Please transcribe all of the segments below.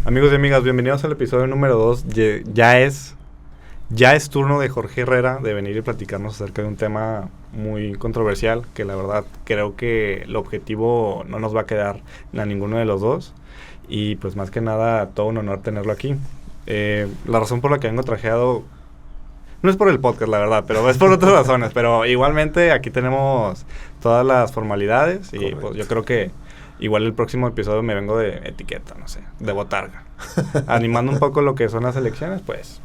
Amigos y amigas, bienvenidos al episodio número 2. Ya es turno de Jorge Herrera de venir y platicarnos acerca de un tema muy controversial, que la verdad creo que el objetivo no nos va a quedar a ninguno de los dos. Y pues más que nada, todo un honor tenerlo aquí. La razón por la que vengo trajeado no es por el podcast, la verdad, pero es por otras razones. Pero igualmente aquí tenemos todas las formalidades y Correcto. pues yo creo que igual el próximo episodio me vengo de etiqueta, no sé, de botarga. Animando un poco lo que son las elecciones, pues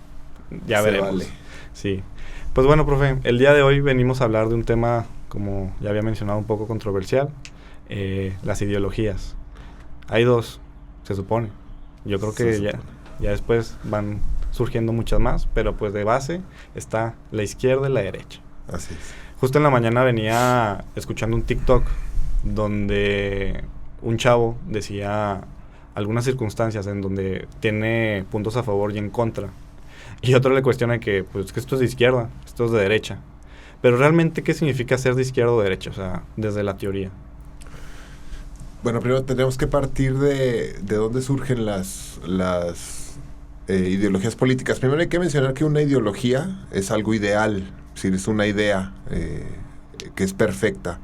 ya Se veremos. vale. Sí. Pues bueno, profe, el día de hoy venimos a hablar de un tema, como ya había mencionado, un poco controversial, las ideologías. Hay dos, se supone. Yo creo que ya después van surgiendo muchas más, pero pues de base está la izquierda y la derecha. Así es. Justo en la mañana venía escuchando un TikTok donde un chavo decía algunas circunstancias en donde tiene puntos a favor y en contra. Y otro le cuestiona que, pues, que esto es de izquierda, esto es de derecha. Pero realmente, ¿qué significa ser de izquierda o de derecha? O sea, desde la teoría. Bueno, primero tenemos que partir de dónde surgen las ideologías políticas. Primero hay que mencionar que una ideología es algo ideal, es decir, es una idea que es perfecta,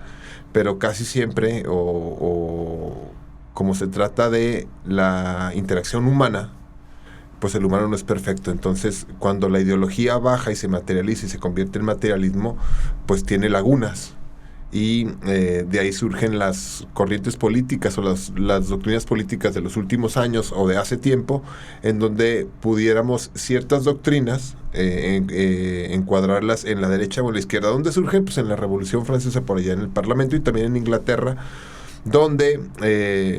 pero casi siempre, o como se trata de la interacción humana, pues el humano no es perfecto. Entonces, cuando la ideología baja y se materializa y se convierte en materialismo, pues tiene lagunas. Y de ahí surgen las corrientes políticas o las doctrinas políticas de los últimos años o de hace tiempo, en donde pudiéramos ciertas doctrinas encuadrarlas en la derecha o en la izquierda. ¿Dónde surgen? Pues en la Revolución Francesa, por allá en el Parlamento, y también en Inglaterra, donde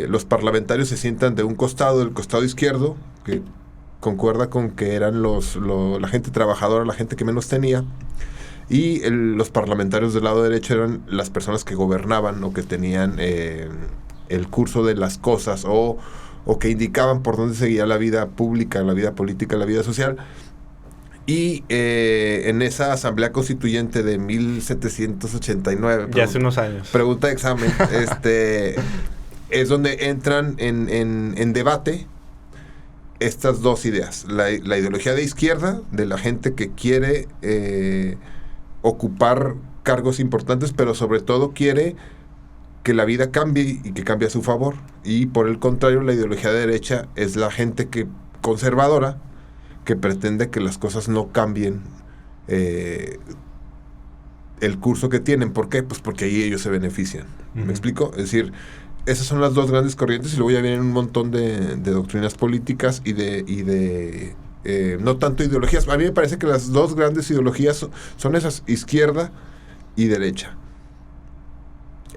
los parlamentarios se sientan de un costado, del costado izquierdo, que concuerda con que eran la gente trabajadora, la gente que menos tenía, y los parlamentarios del lado derecho eran las personas que gobernaban o que tenían el curso de las cosas o que indicaban por dónde seguía la vida pública, la vida política, la vida social. Y en esa asamblea constituyente de 1789, Ya hace unos años. pregunta de examen, es donde entran en debate estas dos ideas. La ideología de izquierda, de la gente que quiere ocupar cargos importantes, pero sobre todo quiere que la vida cambie y que cambie a su favor. Y por el contrario, la ideología de derecha es la gente conservadora, que pretende que las cosas no cambien el curso que tienen. ¿Por qué? Pues porque ahí ellos se benefician. ¿Me explico? Es decir, esas son las dos grandes corrientes y luego ya vienen un montón de doctrinas políticas y de no tanto ideologías. A mí me parece que las dos grandes ideologías son esas, izquierda y derecha.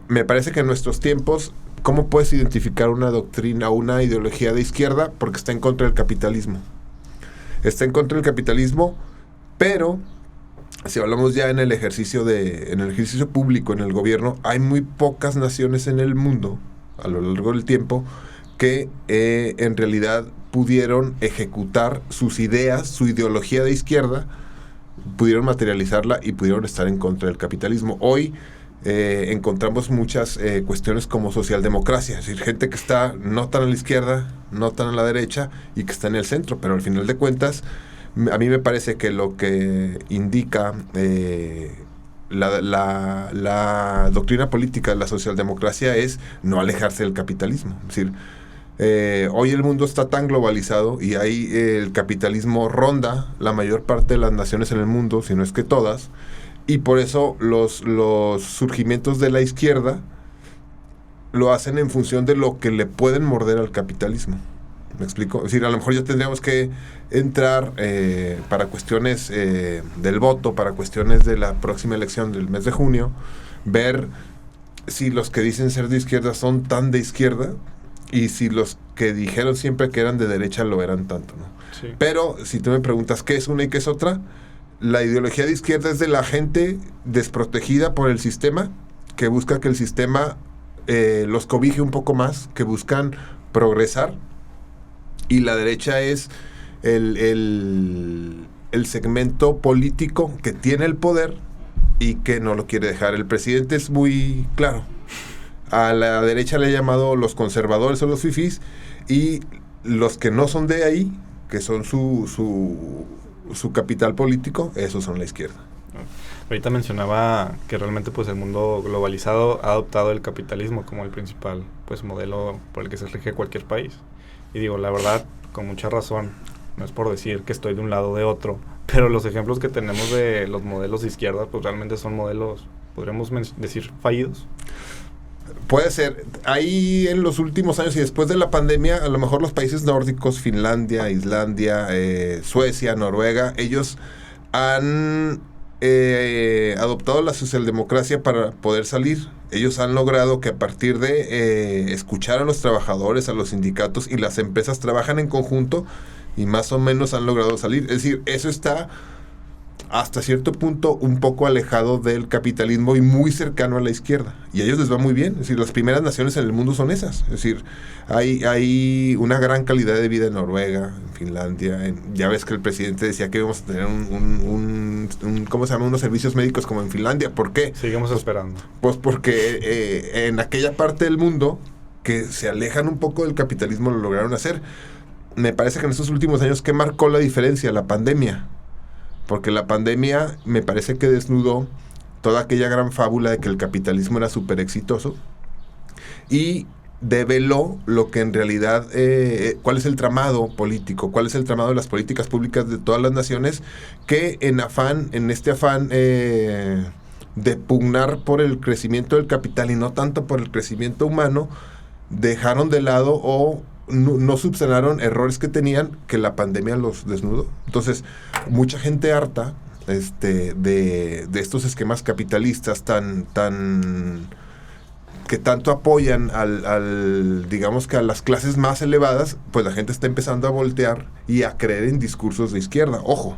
Me parece que en nuestros tiempos, ¿cómo puedes identificar una doctrina o una ideología de izquierda? Porque está en contra del capitalismo. Está en contra del capitalismo, pero si hablamos ya en el ejercicio público, en el gobierno, hay muy pocas naciones en el mundo, a lo largo del tiempo, que en realidad pudieron ejecutar sus ideas, su ideología de izquierda, pudieron materializarla y pudieron estar en contra del capitalismo. Hoy encontramos muchas cuestiones como socialdemocracia, es decir, gente que está no tan a la izquierda, no tan a la derecha y que está en el centro, pero al final de cuentas, a mí me parece que lo que indica la doctrina política de la socialdemocracia es no alejarse del capitalismo. Es decir, hoy el mundo está tan globalizado y ahí el capitalismo ronda la mayor parte de las naciones en el mundo, si no es que todas, y por eso los surgimientos de la izquierda lo hacen en función de lo que le pueden morder al capitalismo. ¿Me explico? Es decir, a lo mejor ya tendríamos que entrar para cuestiones del voto, para cuestiones de la próxima elección del mes de junio, ver si los que dicen ser de izquierda son tan de izquierda y si los que dijeron siempre que eran de derecha lo eran tanto, ¿no? Sí. Pero si tú me preguntas qué es una y qué es otra, la ideología de izquierda es de la gente desprotegida por el sistema, que busca que el sistema los cobije un poco más, que buscan progresar. Y la derecha es el segmento político que tiene el poder y que no lo quiere dejar. El presidente es muy claro. A la derecha le ha llamado los conservadores o los fifís, y los que no son de ahí, que son su capital político, esos son la izquierda. Ahorita mencionaba que realmente pues el mundo globalizado ha adoptado el capitalismo como el principal pues modelo por el que se rige cualquier país. Y digo, la verdad, con mucha razón, no es por decir que estoy de un lado o de otro, pero los ejemplos que tenemos de los modelos de izquierda pues realmente son modelos, podríamos decir, fallidos. Puede ser. Ahí en los últimos años y después de la pandemia, a lo mejor los países nórdicos, Finlandia, Islandia, Suecia, Noruega, ellos han adoptado la socialdemocracia para poder salir. Ellos han logrado que a partir de escuchar a los trabajadores, a los sindicatos y las empresas trabajan en conjunto y más o menos han logrado salir. Es decir, eso está hasta cierto punto un poco alejado del capitalismo y muy cercano a la izquierda. Y a ellos les va muy bien. Es decir, las primeras naciones en el mundo son esas. Es decir, hay una gran calidad de vida en Noruega, en Finlandia. Ya ves que el presidente decía que íbamos a tener ¿cómo se llama? Unos servicios médicos como en Finlandia. ¿Por qué? Seguimos esperando. Pues porque en aquella parte del mundo que se alejan un poco del capitalismo lo lograron hacer. Me parece que en estos últimos años, ¿qué marcó la diferencia? La pandemia. Porque la pandemia me parece que desnudó toda aquella gran fábula de que el capitalismo era súper exitoso y develó lo que en realidad, cuál es el tramado político, cuál es el tramado de las políticas públicas de todas las naciones que en este afán de pugnar por el crecimiento del capital y no tanto por el crecimiento humano, dejaron de lado o no subsanaron errores que tenían, que la pandemia los desnudó. Entonces, mucha gente harta de estos esquemas capitalistas que tanto apoyan digamos que a las clases más elevadas, pues la gente está empezando a voltear y a creer en discursos de izquierda. Ojo,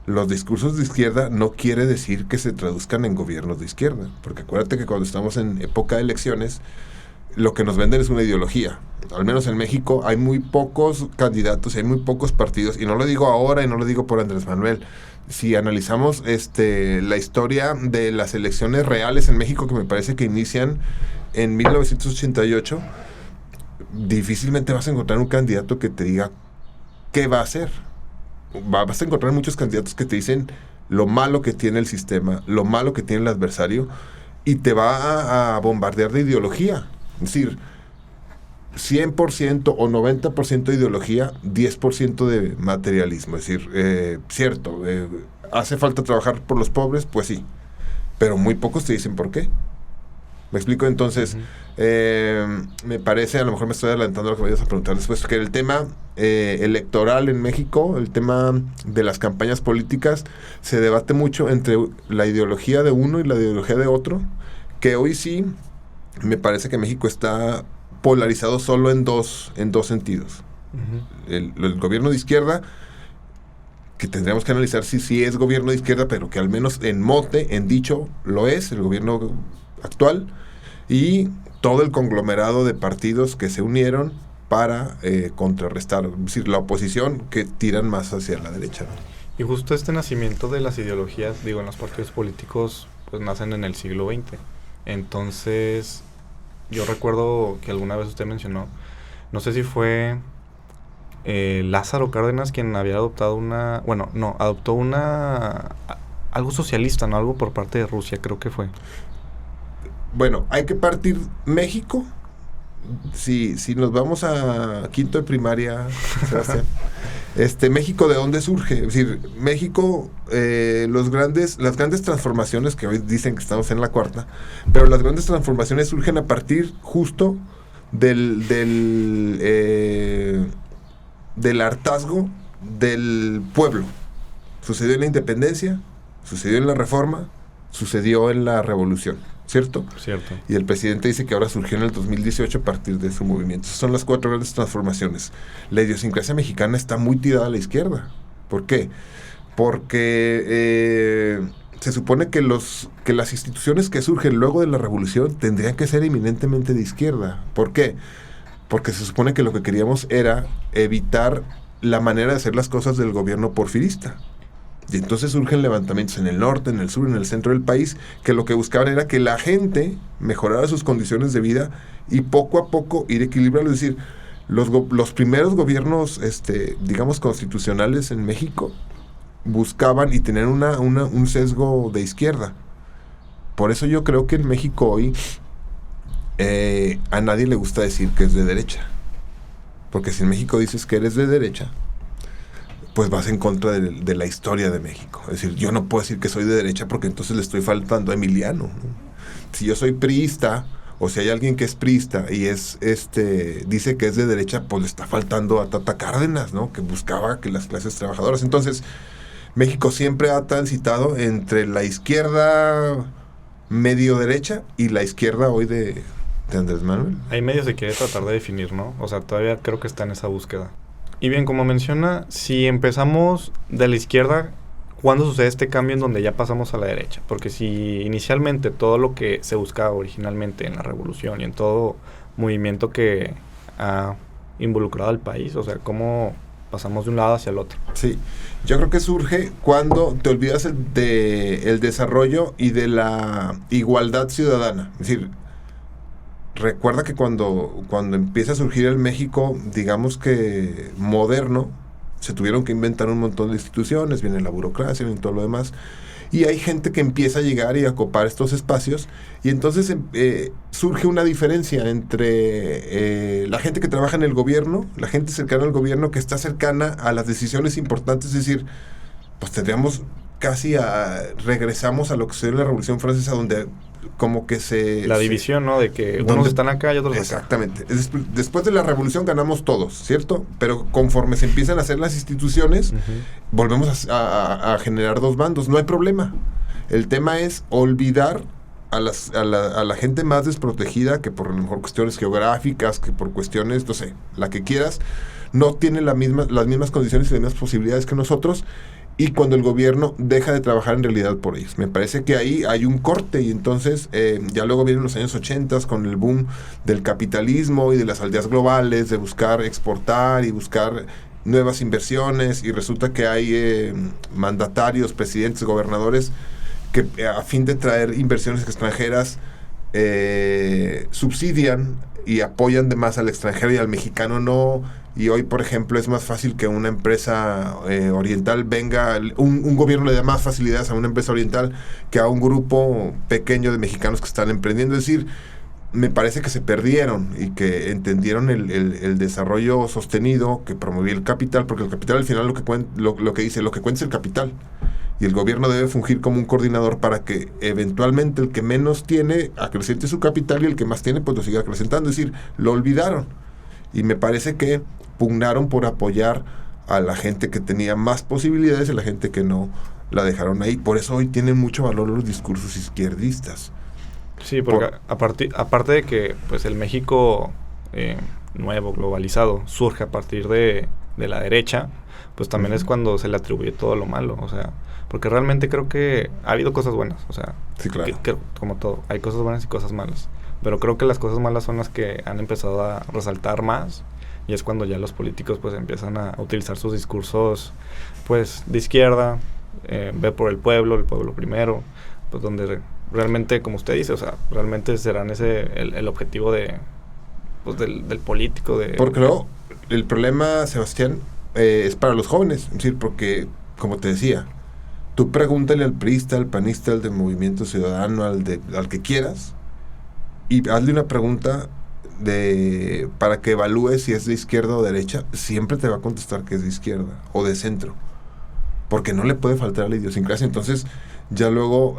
los discursos de izquierda no quiere decir que se traduzcan en gobiernos de izquierda, porque acuérdate que cuando estamos en época de elecciones, lo que nos venden es una ideología. Al menos en México hay muy pocos candidatos, hay muy pocos partidos, y no lo digo ahora y no lo digo por Andrés Manuel. Si analizamos la historia de las elecciones reales en México, que me parece que inician en 1988, difícilmente vas a encontrar un candidato que te diga qué va a hacer. Vas a encontrar muchos candidatos que te dicen lo malo que tiene el sistema, lo malo que tiene el adversario, y te va a bombardear de ideología. Es decir, 100% o 90% de ideología, 10% de materialismo. Es decir, cierto, ¿hace falta trabajar por los pobres? Pues sí, pero muy pocos te dicen por qué. ¿Me explico? Entonces, me parece, a lo mejor me estoy adelantando a lo que me ibas a preguntar después, que el tema electoral en México, el tema de las campañas políticas, se debate mucho entre la ideología de uno y la ideología de otro, que hoy sí me parece que México está polarizado solo en dos sentidos. Uh-huh. El gobierno de izquierda, que tendríamos que analizar si sí es gobierno de izquierda, pero que al menos en mote, en dicho, lo es, el gobierno actual, y todo el conglomerado de partidos que se unieron para contrarrestar, es decir, la oposición, que tiran más hacia la derecha, ¿no? Y justo este nacimiento de las ideologías, digo, en los partidos políticos, pues nacen en el siglo XX. Entonces, yo recuerdo que alguna vez usted mencionó, no sé si fue Lázaro Cárdenas quien había adoptado adoptó algo socialista, ¿no? Algo por parte de Rusia, creo que fue. Bueno, hay que partir México. Si nos vamos a quinto de primaria, Sebastián, México, ¿de dónde surge? Es decir, México, las grandes transformaciones, que hoy dicen que estamos en la cuarta, pero las grandes transformaciones surgen a partir justo del hartazgo del pueblo. Sucedió en la independencia, sucedió en la reforma, sucedió en la revolución. ¿Cierto? Cierto. Y el presidente dice que ahora surgió en el 2018 a partir de su movimiento. Esas son las 4 grandes transformaciones. La idiosincrasia mexicana está muy tirada a la izquierda. ¿Por qué? Porque se supone que las instituciones que surgen luego de la revolución tendrían que ser eminentemente de izquierda. ¿Por qué? Porque se supone que lo que queríamos era evitar la manera de hacer las cosas del gobierno porfirista. Y entonces surgen levantamientos en el norte, en el sur, en el centro del país, que lo que buscaban era que la gente mejorara sus condiciones de vida y poco a poco ir equilibrando. Es decir, Los primeros gobiernos, digamos, constitucionales en México buscaban y tenían un sesgo de izquierda. Por eso yo creo que en México hoy a nadie le gusta decir que es de derecha. Porque si en México dices que eres de derecha, pues vas en contra de la historia de México. Es decir, yo no puedo decir que soy de derecha porque entonces le estoy faltando a Emiliano, ¿no? Si yo soy priista, o si hay alguien que es priista y dice que es de derecha, pues le está faltando a Tata Cárdenas, ¿no? Que buscaba que las clases trabajadoras. Entonces, México siempre ha transitado entre la izquierda medio derecha y la izquierda hoy de Andrés Manuel. Hay medio se quiere tratar de definir, ¿no? O sea, todavía creo que está en esa búsqueda. Y bien, como menciona, si empezamos de la izquierda, ¿cuándo sucede este cambio en donde ya pasamos a la derecha? Porque si inicialmente todo lo que se buscaba originalmente en la revolución y en todo movimiento que ha involucrado al país, o sea, ¿cómo pasamos de un lado hacia el otro? Sí, yo creo que surge cuando te olvidas el desarrollo y de la igualdad ciudadana. Es decir, recuerda que cuando empieza a surgir el México, digamos que moderno, se tuvieron que inventar un montón de instituciones, viene la burocracia, viene todo lo demás, y hay gente que empieza a llegar y a ocupar estos espacios, y entonces surge una diferencia entre la gente que trabaja en el gobierno, la gente cercana al gobierno que está cercana a las decisiones importantes, es decir, pues tendríamos regresamos a lo que sería la Revolución Francesa, donde como que la división, ¿no? De que unos están acá y otros acá. Exactamente. Después de la revolución ganamos todos, ¿cierto? Pero conforme se empiezan a hacer las instituciones, volvemos a generar dos bandos. No hay problema. El tema es olvidar a la gente más desprotegida, que por a lo mejor cuestiones geográficas, que por cuestiones, no sé, la que quieras, no tiene las mismas condiciones y las mismas posibilidades que nosotros. Y cuando el gobierno deja de trabajar en realidad por ellos. Me parece que ahí hay un corte y entonces ya luego vienen los años 80 con el boom del capitalismo y de las aldeas globales, de buscar exportar y buscar nuevas inversiones, y resulta que hay mandatarios, presidentes, gobernadores que a fin de traer inversiones extranjeras subsidian y apoyan de más al extranjero y al mexicano no. Y hoy, por ejemplo, es más fácil que una empresa oriental venga, un gobierno le da más facilidades a una empresa oriental que a un grupo pequeño de mexicanos que están emprendiendo. Es decir, me parece que se perdieron y que entendieron el desarrollo sostenido que promovía el capital, porque el capital al final lo que cuenta es el capital. Y el gobierno debe fungir como un coordinador para que eventualmente el que menos tiene acreciente su capital y el que más tiene pues lo siga acrecentando. Es decir, lo olvidaron. Y me parece que pugnaron por apoyar a la gente que tenía más posibilidades y a la gente que no la dejaron ahí. Por eso hoy tienen mucho valor los discursos izquierdistas. Sí, porque aparte de que pues el México nuevo, globalizado, surge a partir de la derecha, pues también es cuando se le atribuye todo lo malo, o sea, porque realmente creo que ha habido cosas buenas, o sea, sí, claro. Como todo, hay cosas buenas y cosas malas, pero creo que las cosas malas son las que han empezado a resaltar más, y es cuando ya los políticos pues empiezan a utilizar sus discursos pues de izquierda, ver por el pueblo primero, pues donde realmente, como usted dice, o sea, realmente serán el objetivo pues del político. Porque luego, el problema, Sebastián, es para los jóvenes, es decir, porque, como te decía, tú pregúntale al priista, al panista, al del Movimiento Ciudadano, al que quieras, y hazle una pregunta para que evalúe si es de izquierda o derecha, siempre te va a contestar que es de izquierda o de centro, porque no le puede faltar a la idiosincrasia. Entonces, ya luego,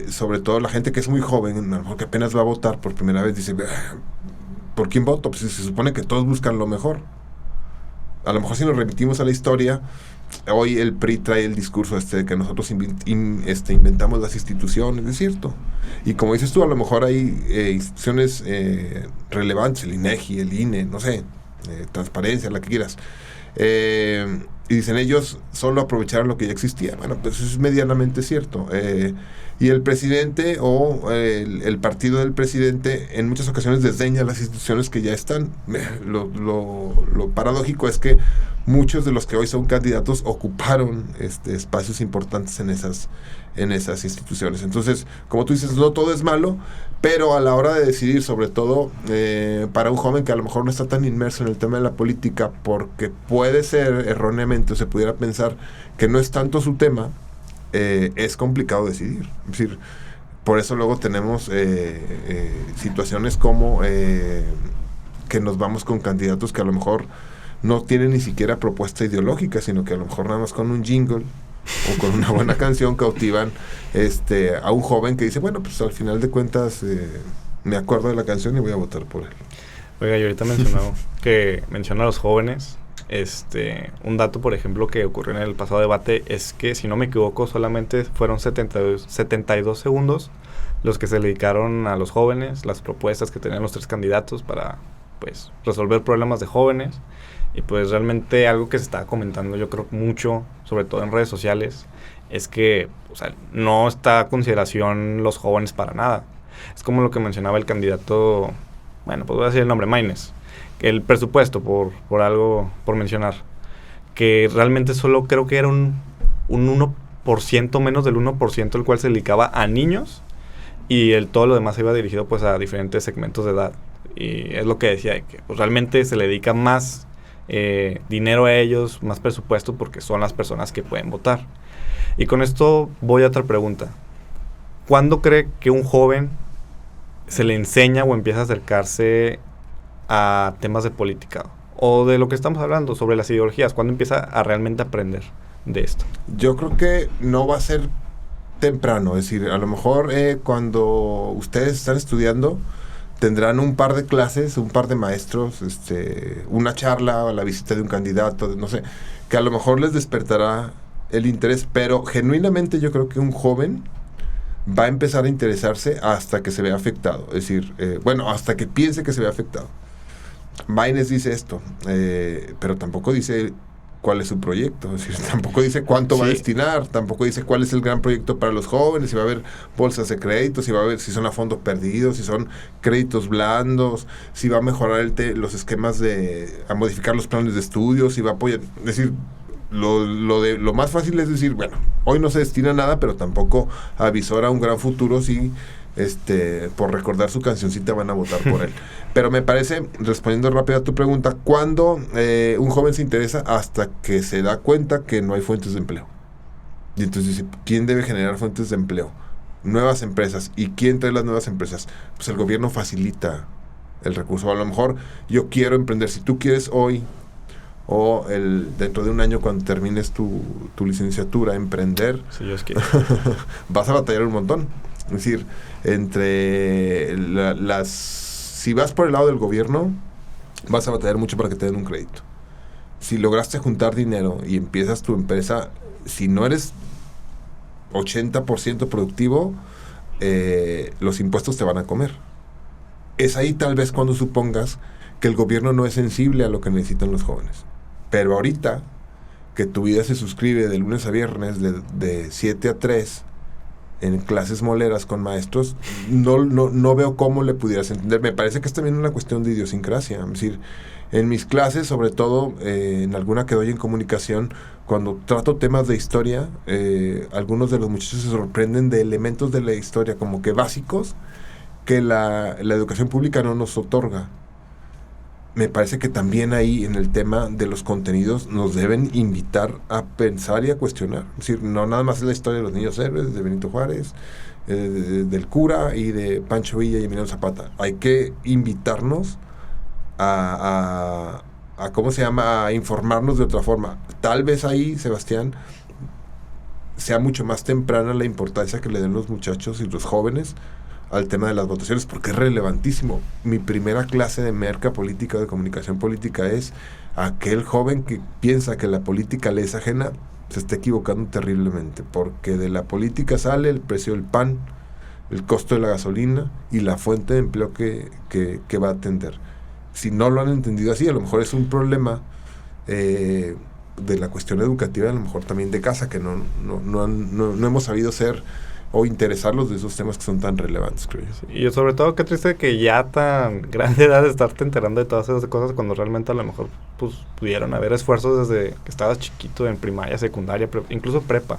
sobre todo la gente que es muy joven, a lo mejor que apenas va a votar por primera vez, dice, ¿por quién voto? Pues se supone que todos buscan lo mejor. A lo mejor si nos remitimos a la historia, hoy el PRI trae el discurso de que nosotros inventamos las instituciones, es cierto. Y como dices tú, a lo mejor hay instituciones relevantes, el INEGI, el INE, no sé, transparencia, la que quieras. Y dicen, ellos solo aprovecharon lo que ya existía. Bueno, pues eso es medianamente cierto. Y el presidente o el partido del presidente en muchas ocasiones desdeña las instituciones que ya están. Lo paradójico es que muchos de los que hoy son candidatos ocuparon espacios importantes en esas instituciones. Entonces, como tú dices, no todo es malo, pero a la hora de decidir, sobre todo para un joven que a lo mejor no está tan inmerso en el tema de la política, porque puede ser erróneamente, o se pudiera pensar que no es tanto su tema, es complicado decidir. Es decir, por eso luego tenemos situaciones como que nos vamos con candidatos que a lo mejor no tienen ni siquiera propuesta ideológica, sino que a lo mejor nada más con un jingle o con una buena canción cautivan a un joven que dice, bueno, pues al final de cuentas me acuerdo de la canción y voy a votar por él. Oiga, yo ahorita menciona a los jóvenes. Un dato, por ejemplo, que ocurrió en el pasado debate es que, si no me equivoco, solamente fueron 72 segundos los que se dedicaron a los jóvenes, las propuestas que tenían los tres candidatos para, pues, resolver problemas de jóvenes. Y pues realmente algo que se está comentando, yo creo mucho, sobre todo en redes sociales, es que, o sea, no está a consideración los jóvenes para nada. Es como lo que mencionaba el candidato, bueno, pues voy a decir el nombre, Maines, el presupuesto, por mencionar, que realmente solo creo que era un 1%, menos del 1%, el cual se dedicaba a niños, y todo lo demás iba dirigido pues a diferentes segmentos de edad. Y es lo que decía, que pues, realmente se le dedica más dinero a ellos, más presupuesto, porque son las personas que pueden votar. Y con esto voy a otra pregunta. ¿Cuándo cree que un joven se le enseña o empieza a acercarse a temas de política o de lo que estamos hablando sobre las ideologías? ¿Cuándo empieza a realmente aprender de esto? Yo creo que no va a ser temprano, es decir, a lo mejor cuando ustedes están estudiando tendrán un par de clases, un par de maestros, una charla, la visita de un candidato, no sé, que a lo mejor les despertará el interés, pero genuinamente yo creo que un joven va a empezar a interesarse hasta que se vea afectado, es decir, hasta que piense que se vea afectado. Maines dice esto, pero tampoco dice cuál es su proyecto, es decir, tampoco dice cuánto va a destinar, tampoco dice cuál es el gran proyecto para los jóvenes, si va a haber bolsas de crédito, si va a haber, si son a fondos perdidos, si son créditos blandos, si va a mejorar los esquemas a modificar los planes de estudio, si va a apoyar, es decir, lo más fácil es decir, bueno, hoy no se destina nada, pero tampoco avisora un gran futuro si por recordar su cancioncita van a votar por él. Pero me parece, respondiendo rápido a tu pregunta, ¿cuándo un joven se interesa? Hasta que se da cuenta que no hay fuentes de empleo. Y entonces dice, ¿quién debe generar fuentes de empleo? Nuevas empresas. ¿Y quién trae las nuevas empresas? Pues el gobierno facilita el recurso. A lo mejor yo quiero emprender. Si tú quieres hoy o dentro de un año cuando termines tu licenciatura emprender, si Dios quiere, vas a batallar un montón. Es decir, si vas por el lado del gobierno, vas a batallar mucho para que te den un crédito. Si lograste juntar dinero y empiezas tu empresa, si no eres 80% productivo, los impuestos te van a comer. Es ahí tal vez cuando supongas que el gobierno no es sensible a lo que necesitan los jóvenes. Pero ahorita, que tu vida se suscribe de lunes a viernes, de 7 a 3, en clases moleras con maestros, no veo cómo le pudieras entender. Me parece que es también una cuestión de idiosincrasia. Es decir, en mis clases, sobre todo en alguna que doy en comunicación, cuando trato temas de historia, algunos de los muchachos se sorprenden de elementos de la historia como que básicos que la educación pública no nos otorga. Me parece que también ahí en el tema de los contenidos nos deben invitar a pensar y a cuestionar. Es decir, no nada más es la historia de los niños héroes, de Benito Juárez, del cura y de Pancho Villa y Emiliano Zapata. Hay que invitarnos a ¿cómo se llama? A informarnos de otra forma. Tal vez ahí, Sebastián, sea mucho más temprana la importancia que le den los muchachos y los jóvenes al tema de las votaciones, porque es relevantísimo. Mi primera clase de merca política, de comunicación política, es aquel joven que piensa que la política le es ajena, se está equivocando terriblemente, porque de la política sale el precio del pan, el costo de la gasolina y la fuente de empleo que va a atender. Si no lo han entendido así, a lo mejor es un problema de la cuestión educativa, a lo mejor también de casa, que no hemos sabido ser o interesarlos de esos temas que son tan relevantes, creo yo. Sí, y sobre todo qué triste que ya tan grande edad de estarte enterando de todas esas cosas cuando realmente a lo mejor pues pudieron haber esfuerzos desde que estabas chiquito en primaria, secundaria, incluso prepa.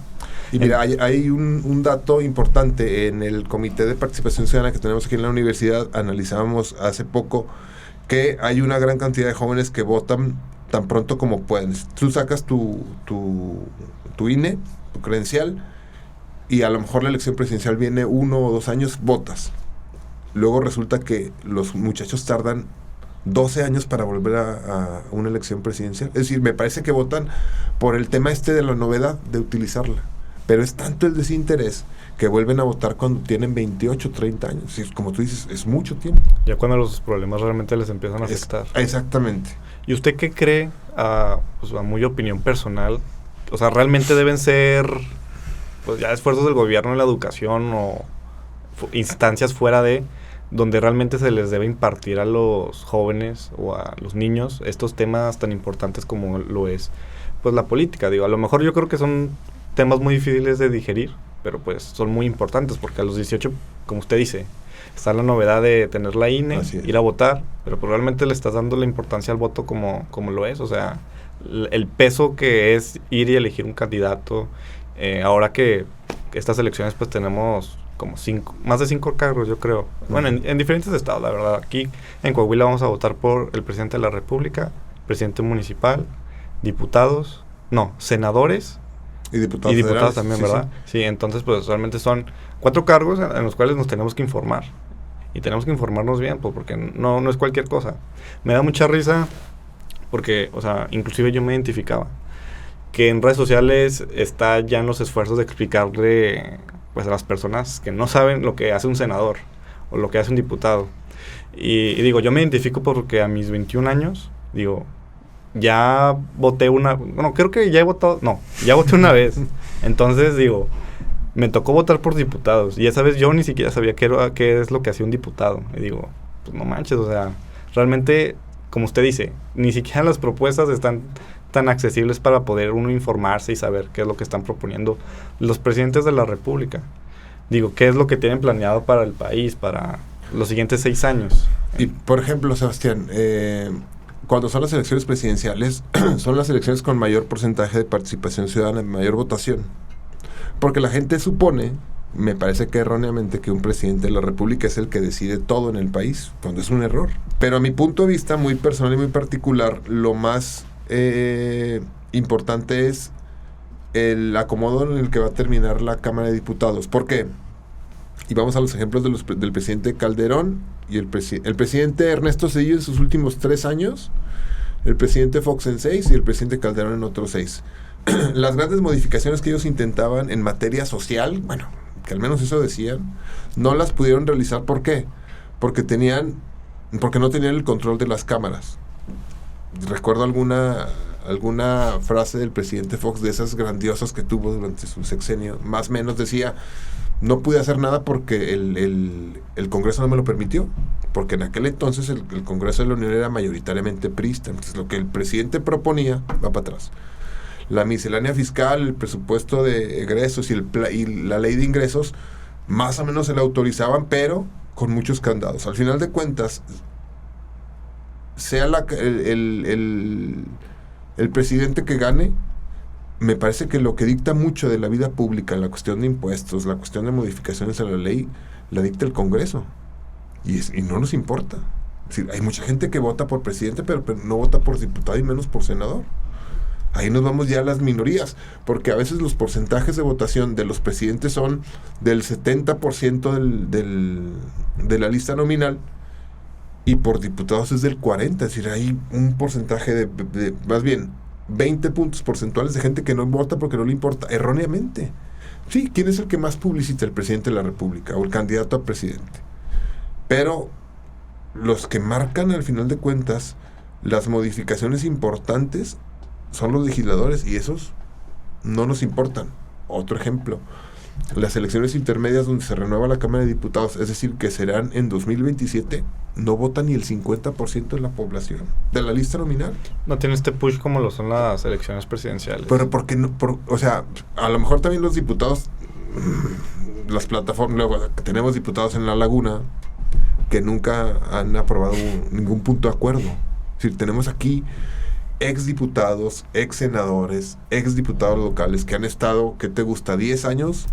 Y mira, hay un dato importante en el Comité de Participación Ciudadana que tenemos aquí en la universidad. Analizábamos hace poco que hay una gran cantidad de jóvenes que votan tan pronto como pueden. Tú sacas tu INE, tu credencial, y a lo mejor la elección presidencial viene 1 o 2 años, votas. Luego resulta que los muchachos tardan 12 años para volver a una elección presidencial. Es decir, me parece que votan por el tema de la novedad de utilizarla. Pero es tanto el desinterés que vuelven a votar cuando tienen 28, 30 años. Y como tú dices, es mucho tiempo. Ya cuando los problemas realmente les empiezan a afectar. Exactamente. ¿Y usted qué cree, pues a muy opinión personal, o sea, realmente deben ser pues ya esfuerzos del gobierno en la educación o instancias fuera de donde realmente se les debe impartir a los jóvenes o a los niños estos temas tan importantes como lo es pues la política? Digo, a lo mejor yo creo que son temas muy difíciles de digerir, pero pues son muy importantes porque a los 18, como usted dice, está la novedad de tener la INE, ir a votar, pero pues realmente le estás dando la importancia al voto como lo es, o sea, el peso que es ir y elegir un candidato. Ahora que estas elecciones pues tenemos como más de 5 cargos, yo creo. Bueno, en diferentes estados, la verdad. Aquí en Coahuila vamos a votar por el presidente de la República, presidente municipal, diputados, senadores y diputados también, ¿verdad? Sí, entonces pues realmente son 4 cargos en los cuales nos tenemos que informar. Y tenemos que informarnos bien, pues, porque no es cualquier cosa. Me da mucha risa porque, o sea, inclusive yo me identificaba que en redes sociales está ya en los esfuerzos de explicarle pues a las personas que no saben lo que hace un senador o lo que hace un diputado. Y digo, yo me identifico porque a mis 21 años, digo, ya voté creo que ya voté una vez. Entonces, digo, me tocó votar por diputados y esa vez yo ni siquiera sabía qué es lo que hacía un diputado. Y digo, pues no manches, o sea, realmente, como usted dice, ni siquiera las propuestas están tan accesibles para poder uno informarse y saber qué es lo que están proponiendo los presidentes de la República. Digo, qué es lo que tienen planeado para el país, para los siguientes 6 años. Y, por ejemplo, Sebastián, cuando son las elecciones presidenciales, son las elecciones con mayor porcentaje de participación ciudadana, mayor votación. Porque la gente supone, me parece que erróneamente, que un presidente de la República es el que decide todo en el país, cuando es un error. Pero a mi punto de vista, muy personal y muy particular, lo más importante es el acomodo en el que va a terminar la Cámara de Diputados. ¿Por qué? Y vamos a los ejemplos del presidente Calderón y el presidente Ernesto Zedillo en sus últimos 3 años, el presidente Fox en 6 y el presidente Calderón en otros 6. Las grandes modificaciones que ellos intentaban en materia social, bueno, que al menos eso decían, no las pudieron realizar. ¿Por qué? Porque no tenían el control de las cámaras. Recuerdo alguna frase del presidente Fox de esas grandiosas que tuvo durante su sexenio. Más o menos decía, no pude hacer nada porque el Congreso no me lo permitió. Porque en aquel entonces el Congreso de la Unión era mayoritariamente priista. Entonces lo que el presidente proponía va para atrás. La miscelánea fiscal, el presupuesto de egresos y la ley de ingresos, más o menos se la autorizaban, pero con muchos candados. Al final de cuentas, sea el presidente que gane, me parece que lo que dicta mucho de la vida pública, la cuestión de impuestos, la cuestión de modificaciones a la ley, la dicta el Congreso. Y no nos importa. Es decir, hay mucha gente que vota por presidente, pero no vota por diputado y menos por senador. Ahí nos vamos ya a las minorías, porque a veces los porcentajes de votación de los presidentes son del 70% de la lista nominal, y por diputados es del 40%, es decir, hay un porcentaje de más bien 20 puntos porcentuales de gente que no vota porque no le importa, erróneamente. Sí, ¿quién es el que más publicita? El presidente de la República o el candidato a presidente. Pero los que marcan al final de cuentas las modificaciones importantes son los legisladores, y esos no nos importan. Otro ejemplo, las elecciones intermedias donde se renueva la Cámara de Diputados, es decir, que serán en 2027, no vota ni el 50% de la población de la lista nominal. No tiene este push como lo son las elecciones presidenciales. Pero porque no, o sea, a lo mejor también los diputados, las plataformas, luego tenemos diputados en La Laguna que nunca han aprobado ningún punto de acuerdo. Es decir, tenemos aquí exdiputados, exsenadores, exdiputados locales que han estado, ¿qué te gusta? 10 años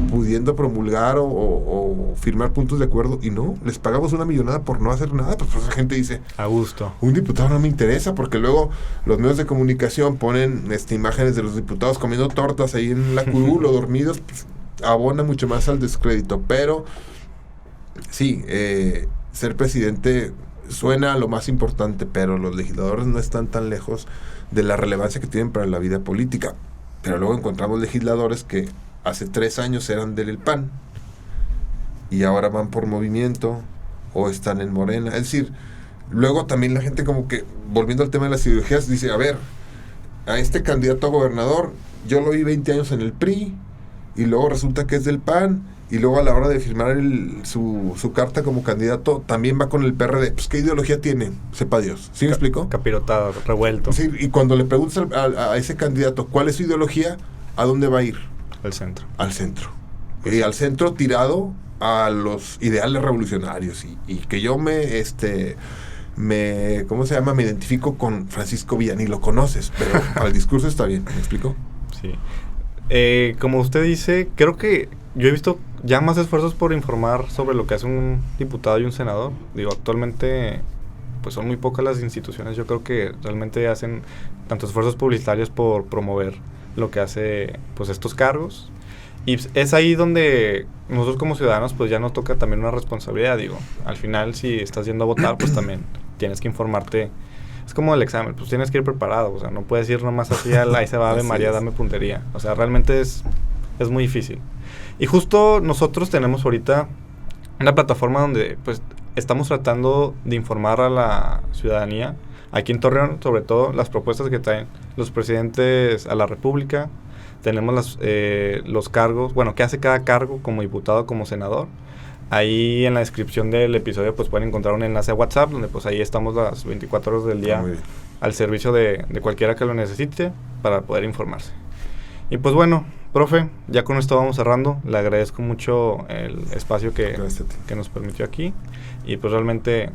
pudiendo promulgar o firmar puntos de acuerdo, y no, les pagamos una millonada por no hacer nada. Pues la gente dice, a gusto, un diputado no me interesa, porque luego los medios de comunicación ponen imágenes de los diputados comiendo tortas ahí en la curul o dormidos, pues, abona mucho más al descrédito. Pero sí, ser presidente suena a lo más importante, pero los legisladores no están tan lejos de la relevancia que tienen para la vida política. Pero luego encontramos legisladores que hace 3 años eran del PAN y ahora van por Movimiento o están en Morena. Es decir, luego también la gente, como que, volviendo al tema de las ideologías, dice, a ver, a este candidato a gobernador yo lo vi 20 años en el PRI y luego resulta que es del PAN, y luego a la hora de firmar su carta como candidato también va con el PRD. Pues, ¿qué ideología tiene? Sepa Dios. ¿Sí me explico? Capirotado, revuelto. Sí, y cuando le preguntas a ese candidato cuál es su ideología, ¿a dónde va a ir? Al centro. Al centro. Y al centro tirado a los ideales revolucionarios. Y que yo ¿cómo se llama? Me identifico con Francisco Villa. Ni lo conoces, pero para el discurso está bien. ¿Me explico? Sí. Como usted dice, creo que yo he visto ya más esfuerzos por informar sobre lo que hace un diputado y un senador. Digo, actualmente pues son muy pocas las instituciones, yo creo, que realmente hacen tantos esfuerzos publicitarios por promover lo que hace pues estos cargos. Y es ahí donde nosotros como ciudadanos pues ya nos toca también una responsabilidad. Digo, al final, si estás yendo a votar, pues también tienes que informarte. Es como el examen, pues tienes que ir preparado. O sea, no puedes ir nomás así ahí se va Ave María, dame puntería. O sea, realmente es muy difícil. Y justo nosotros tenemos ahorita una plataforma donde pues estamos tratando de informar a la ciudadanía, aquí en Torreón, sobre todo las propuestas que traen los presidentes a la República. Tenemos los cargos, bueno, qué hace cada cargo como diputado, como senador. Ahí en la descripción del episodio pues pueden encontrar un enlace a WhatsApp, donde pues ahí estamos las 24 horas del día al servicio de cualquiera que lo necesite para poder informarse. Y pues bueno, profe, ya con esto vamos cerrando. Le agradezco mucho el espacio que nos permitió aquí. Y pues realmente,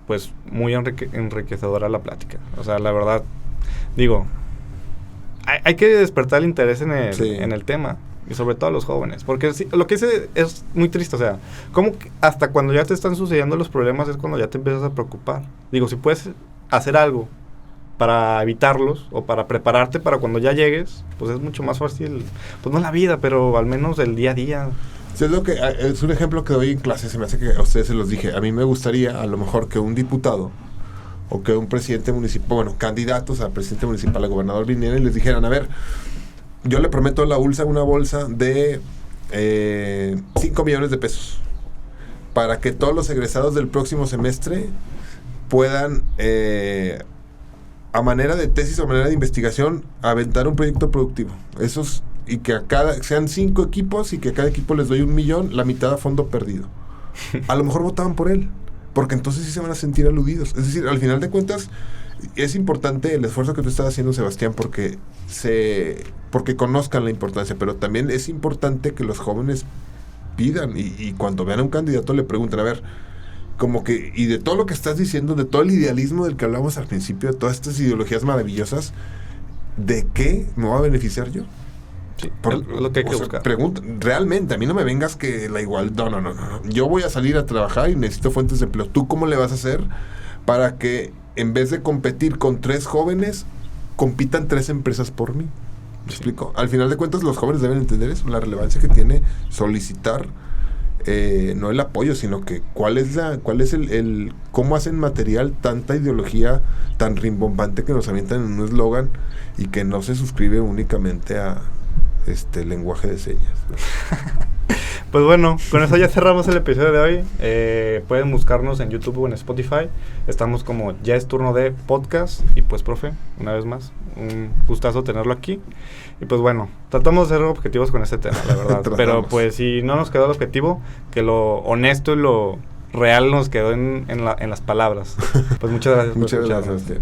pues muy enriquecedora la plática. O sea, la verdad, digo, hay que despertar el interés en el tema. Y sobre todo a los jóvenes. Porque lo que dice es muy triste. O sea, como hasta cuando ya te están sucediendo los problemas es cuando ya te empiezas a preocupar. Digo, si puedes hacer algo para evitarlos o para prepararte para cuando ya llegues, pues es mucho más fácil, pues no la vida, pero al menos el día a día. Sí, es un ejemplo que doy en clase, se me hace que a ustedes se los dije. A mí me gustaría a lo mejor que un diputado o que un presidente municipal, bueno, candidatos a presidente municipal, a gobernador, vinieran y les dijeran, a ver, yo le prometo a la ULSA una bolsa de 5 millones de pesos para que todos los egresados del próximo semestre puedan a manera de tesis o a manera de investigación aventar un proyecto productivo. Y que sean 5 equipos y que a cada equipo les doy 1 millón, la mitad a fondo perdido. A lo mejor votaban por él, porque entonces sí se van a sentir aludidos. Es decir, al final de cuentas es importante el esfuerzo que tú estás haciendo, Sebastián, porque conozcan la importancia, pero también es importante que los jóvenes pidan y cuando vean a un candidato le pregunten, a ver, como que, y de todo lo que estás diciendo, de todo el idealismo del que hablamos al principio, de todas estas ideologías maravillosas, ¿de qué me voy a beneficiar yo? Sí, lo que hay que buscar. Pregunta, realmente, a mí no me vengas que la igualdad, no. Yo voy a salir a trabajar y necesito fuentes de empleo. ¿Tú cómo le vas a hacer para que en vez de competir con 3 jóvenes, compitan 3 empresas por mí? ¿Me explico? Al final de cuentas, los jóvenes deben entender eso, la relevancia que tiene solicitar no el apoyo, sino que cuál es el cómo hacen material tanta ideología tan rimbombante que nos avientan en un eslogan y que no se suscribe únicamente a lenguaje de señas. Pues bueno, con eso ya cerramos el episodio de hoy. Pueden buscarnos en YouTube o en Spotify. Estamos como Ya es Turno de Podcast. Y pues, profe, una vez más, un gustazo tenerlo aquí. Y pues bueno, tratamos de ser objetivos con este tema, la verdad. Pero pues si no nos quedó el objetivo, que lo honesto y lo real nos quedó en las palabras. Pues muchas gracias. Muchas gracias a usted.